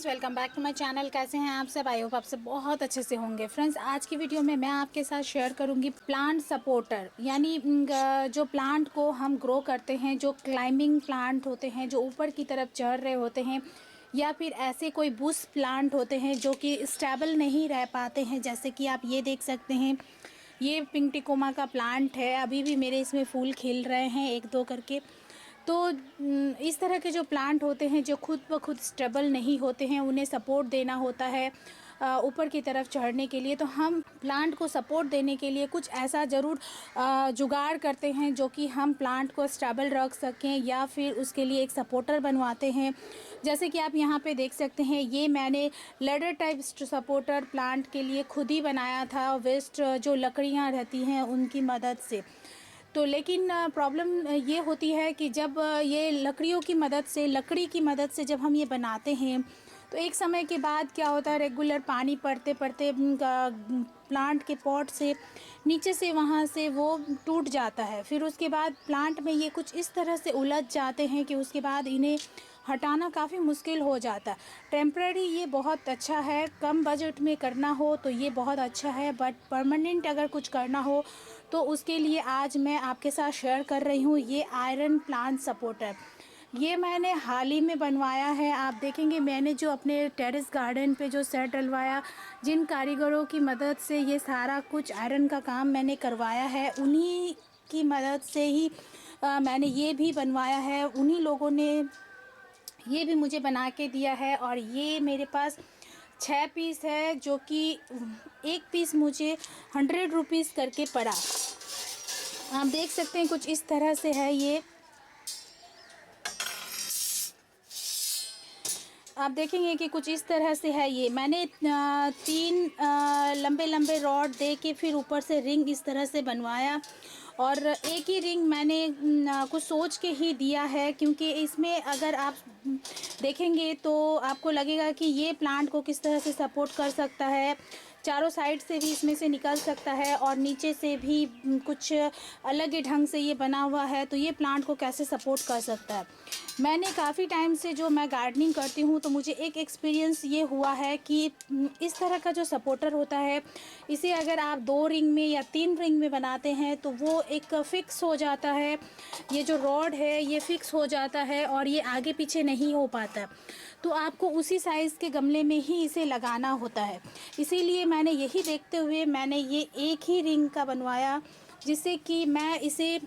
Friends, welcome back to my channel. कैसे हैं आप सब? आई होप आप सब बहुत अच्छे से होंगे। फ्रेंड्स, आज की वीडियो में मैं आपके साथ शेयर करूंगी प्लांट सपोर्टर, यानी जो प्लांट को हम ग्रो करते हैं, जो क्लाइंबिंग प्लांट होते हैं, जो ऊपर की तरफ चढ़ रहे होते हैं, या फिर ऐसे कोई बुश प्लांट होते हैं जो कि स्टेबल नहीं रह पाते हैं। जैसे कि आप ये देख सकते हैं, ये पिंक टिकोमा का प्लांट है। अभी भी मेरे इसमें फूल खिल रहे हैं एक दो करके। तो इस तरह के जो प्लांट होते हैं जो खुद ब खुद स्टेबल नहीं होते हैं, उन्हें सपोर्ट देना होता है ऊपर की तरफ चढ़ने के लिए। तो हम प्लांट को सपोर्ट देने के लिए कुछ ऐसा ज़रूर जुगाड़ करते हैं जो कि हम प्लांट को स्टेबल रख सकें, या फिर उसके लिए एक सपोर्टर बनवाते हैं। जैसे कि आप यहाँ पे देख सकते हैं, ये मैंने लेडर टाइप सपोर्टर प्लांट के लिए खुद ही बनाया था, वेस्ट जो लकड़ियाँ रहती हैं उनकी मदद से। तो लेकिन प्रॉब्लम ये होती है कि जब ये लकड़ी की मदद से जब हम ये बनाते हैं, तो एक समय के बाद क्या होता है, रेगुलर पानी पड़ते पड़ते प्लांट के पॉट से नीचे से वहाँ से वो टूट जाता है। फिर उसके बाद प्लांट में ये कुछ इस तरह से उलझ जाते हैं कि उसके बाद इन्हें हटाना काफ़ी मुश्किल हो जाता है। टेम्पररी ये बहुत अच्छा है, कम बजट में करना हो तो ये बहुत अच्छा है, बट परमानेंट अगर कुछ करना हो तो उसके लिए आज मैं आपके साथ शेयर कर रही हूँ ये आयरन प्लांट सपोर्टर। ये मैंने हाल ही में बनवाया है। आप देखेंगे, मैंने जो अपने टेरेस गार्डन पे जो सेट डलवाया, जिन कारीगरों की मदद से ये सारा कुछ आयरन का काम मैंने करवाया है, उन्हीं की मदद से ही मैंने ये भी बनवाया है। उन्हीं लोगों ने ये भी मुझे बना के दिया है। और ये मेरे पास 6 पीस है, जो कि एक पीस मुझे 100 रुपीज़ करके पड़ा। आप देख सकते हैं कुछ इस तरह से है ये। आप देखेंगे कि कुछ इस तरह से है ये। मैंने 3 लंबे लंबे रॉड दे के फिर ऊपर से रिंग इस तरह से बनवाया, और एक ही रिंग मैंने कुछ सोच के ही दिया है, क्योंकि इसमें अगर आप देखेंगे तो आपको लगेगा कि ये प्लांट को किस तरह से सपोर्ट कर सकता है। चारों साइड से भी इसमें से निकल सकता है, और नीचे से भी कुछ अलग ही ढंग से ये बना हुआ है, तो ये प्लांट को कैसे सपोर्ट कर सकता है। मैंने काफ़ी टाइम से जो मैं गार्डनिंग करती हूँ, तो मुझे एक एक्सपीरियंस ये हुआ है कि इस तरह का जो सपोर्टर होता है, इसे अगर आप 2 रिंग में या 3 रिंग में बनाते हैं तो वो एक फ़िक्स हो जाता है। ये जो रॉड है ये फ़िक्स हो जाता है और ये आगे पीछे नहीं हो पाता। तो आपको उसी साइज़ के गमले में ही इसे लगाना होता है। इसीलिए मैंने यही देखते हुए मैंने ये एक ही रिंग का बनवाया, जिससे कि मैं इसे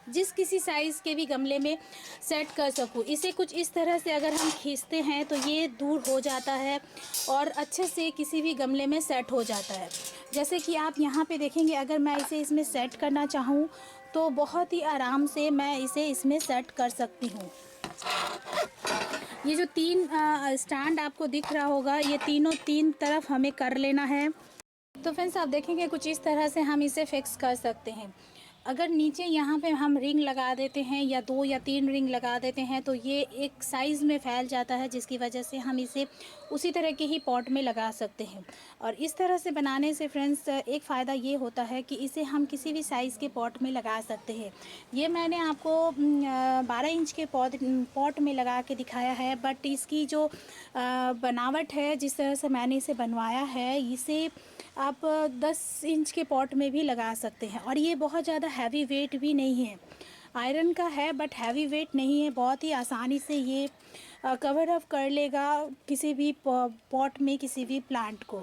जिस किसी साइज़ के भी गमले में सेट कर सकूं। इसे कुछ इस तरह से अगर हम खींचते हैं तो ये दूर हो जाता है और अच्छे से किसी भी गमले में सेट हो जाता है। जैसे कि आप यहाँ पे देखेंगे, अगर मैं इसे इसमें सेट करना चाहूँ तो बहुत ही आराम से मैं इसे इसमें सेट कर सकती हूँ। ये जो 3 स्टैंड आपको दिख रहा होगा, ये तीनों 3 तरफ हमें कर लेना है। तो फ्रेंड्स, आप देखेंगे कुछ इस तरह से हम इसे फिक्स कर सकते हैं। अगर नीचे यहाँ पे हम रिंग लगा देते हैं, या 2 या 3 रिंग लगा देते हैं, तो ये एक साइज़ में फैल जाता है, जिसकी वजह से हम इसे उसी तरह के ही पॉट में लगा सकते हैं। और इस तरह से बनाने से फ्रेंड्स एक फ़ायदा ये होता है कि इसे हम किसी भी साइज़ के पॉट में लगा सकते हैं। ये मैंने आपको 12 इंच के पॉट में लगा के दिखाया है, बट इसकी जो बनावट है, जिस तरह से मैंने इसे बनवाया है, इसे आप 10 इंच के पॉट में भी लगा सकते हैं। और ये बहुत ज़्यादा हैवी वेट भी नहीं है, आयरन का है बट हैवी वेट नहीं है। बहुत ही आसानी से ये कवर अप कर लेगा किसी भी पॉट में किसी भी प्लांट को।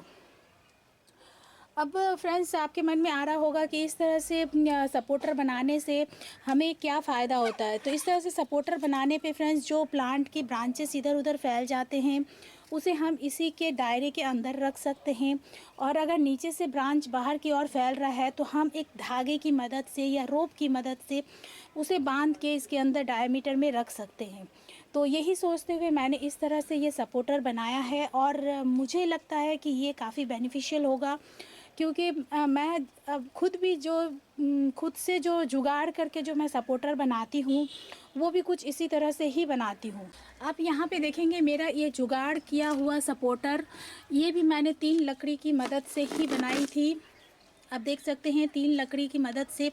अब फ्रेंड्स, आपके मन में आ रहा होगा कि इस तरह से सपोर्टर बनाने से हमें क्या फ़ायदा होता है। तो इस तरह से सपोर्टर बनाने पे फ्रेंड्स, जो प्लांट के ब्रांचेस इधर उधर फैल जाते हैं, उसे हम इसी के दायरे के अंदर रख सकते हैं। और अगर नीचे से ब्रांच बाहर की ओर फैल रहा है, तो हम एक धागे की मदद से या रोप की मदद से उसे बांध के इसके अंदर डायमीटर में रख सकते हैं। तो यही सोचते हुए मैंने इस तरह से ये सपोर्टर बनाया है, और मुझे लगता है कि ये काफ़ी बेनिफिशियल होगा, क्योंकि मैं खुद भी जो खुद से जो जुगाड़ करके जो मैं सपोर्टर बनाती हूँ, वो भी कुछ इसी तरह से ही बनाती हूँ। आप यहाँ पे देखेंगे, मेरा ये जुगाड़ किया हुआ सपोर्टर, ये भी मैंने 3 लकड़ी की मदद से ही बनाई थी। आप देख सकते हैं 3 लकड़ी की मदद से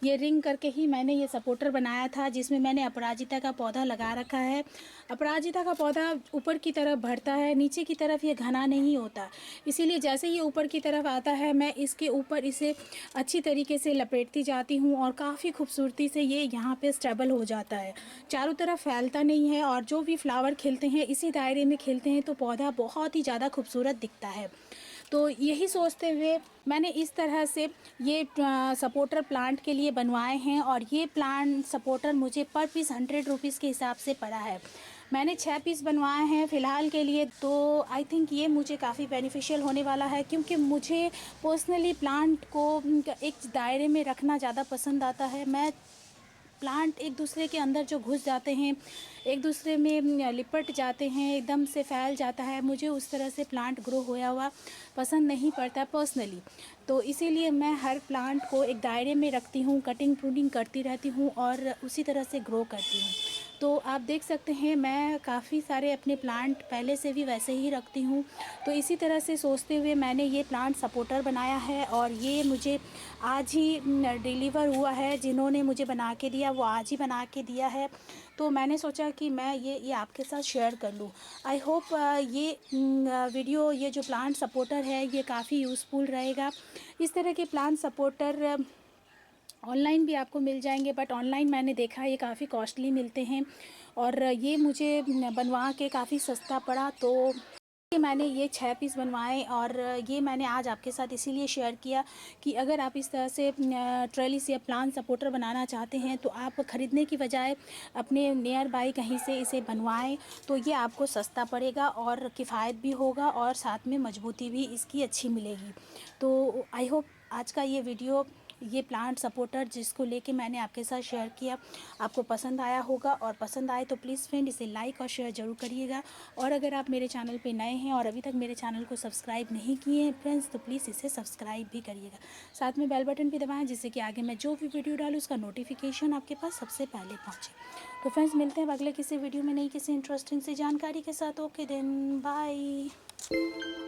ये रिंग करके ही मैंने ये सपोर्टर बनाया था, जिसमें मैंने अपराजिता का पौधा लगा रखा है। अपराजिता का पौधा ऊपर की तरफ बढ़ता है, नीचे की तरफ ये घना नहीं होता, इसीलिए जैसे ये ऊपर की तरफ आता है मैं इसके ऊपर इसे अच्छी तरीके से लपेटती जाती हूँ और काफ़ी खूबसूरती से ये यहाँ पे स्टेबल हो जाता है, चारों तरफ फैलता नहीं है। और जो भी फ्लावर खिलते हैं इसी दायरे में खिलते हैं, तो पौधा बहुत ही ज़्यादा खूबसूरत दिखता है। तो यही सोचते हुए मैंने इस तरह से ये सपोर्टर प्लांट के लिए बनवाए हैं, और ये प्लांट सपोर्टर मुझे पर पीस 100 रुपीज़ के हिसाब से पड़ा है। मैंने 6 पीस बनवाए हैं फ़िलहाल के लिए, तो आई थिंक ये मुझे काफ़ी बेनिफिशियल होने वाला है, क्योंकि मुझे पर्सनली प्लांट को एक दायरे में रखना ज़्यादा पसंद आता है। मैं प्लांट एक दूसरे के अंदर जो घुस जाते हैं, एक दूसरे में लिपट जाते हैं, एकदम से फैल जाता है, मुझे उस तरह से प्लांट ग्रो होया हुआ पसंद नहीं पड़ता पर्सनली। तो इसीलिए मैं हर प्लांट को एक दायरे में रखती हूँ, कटिंग प्रूनिंग करती रहती हूँ और उसी तरह से ग्रो करती हूँ। तो आप देख सकते हैं मैं काफ़ी सारे अपने प्लांट पहले से भी वैसे ही रखती हूँ। तो इसी तरह से सोचते हुए मैंने ये प्लांट सपोर्टर बनाया है, और ये मुझे आज ही डिलीवर हुआ है। जिन्होंने मुझे बना के दिया वो आज ही बना के दिया है, तो मैंने सोचा कि मैं ये आपके साथ शेयर कर लूँ। आई होप ये वीडियो, ये जो प्लांट सपोर्टर है ये काफ़ी यूज़फुल रहेगा। इस तरह के प्लांट सपोर्टर ऑनलाइन भी आपको मिल जाएंगे, बट ऑनलाइन मैंने देखा ये काफ़ी कॉस्टली मिलते हैं, और ये मुझे बनवा के काफ़ी सस्ता पड़ा। तो ये मैंने ये 6 पीस बनवाए, और ये मैंने आज आपके साथ इसीलिए शेयर किया कि अगर आप इस तरह से ट्रेलिस या प्लांट सपोर्टर बनाना चाहते हैं, तो आप ख़रीदने की बजाय अपने नियर बाय कहीं से इसे बनवाएं, तो ये आपको सस्ता पड़ेगा और किफ़ायत भी होगा, और साथ में मजबूती भी इसकी अच्छी मिलेगी। तो आई होप आज का ये वीडियो, ये प्लांट सपोर्टर जिसको लेके मैंने आपके साथ शेयर किया, आपको पसंद आया होगा, और पसंद आए तो प्लीज़ फ्रेंड इसे लाइक और शेयर ज़रूर करिएगा। और अगर आप मेरे चैनल पे नए हैं और अभी तक मेरे चैनल को सब्सक्राइब नहीं किए हैं फ्रेंड्स, तो प्लीज़ इसे सब्सक्राइब भी करिएगा, साथ में बेल बटन भी दबाएं, जिससे कि आगे मैं जो भी वीडियो डालूँ उसका नोटिफिकेशन आपके पास सबसे पहले पहुँचे। तो फ्रेंड्स मिलते हैं अगले किसी वीडियो में नई किसी इंटरेस्टिंग सी जानकारी के साथ। Okay then bye.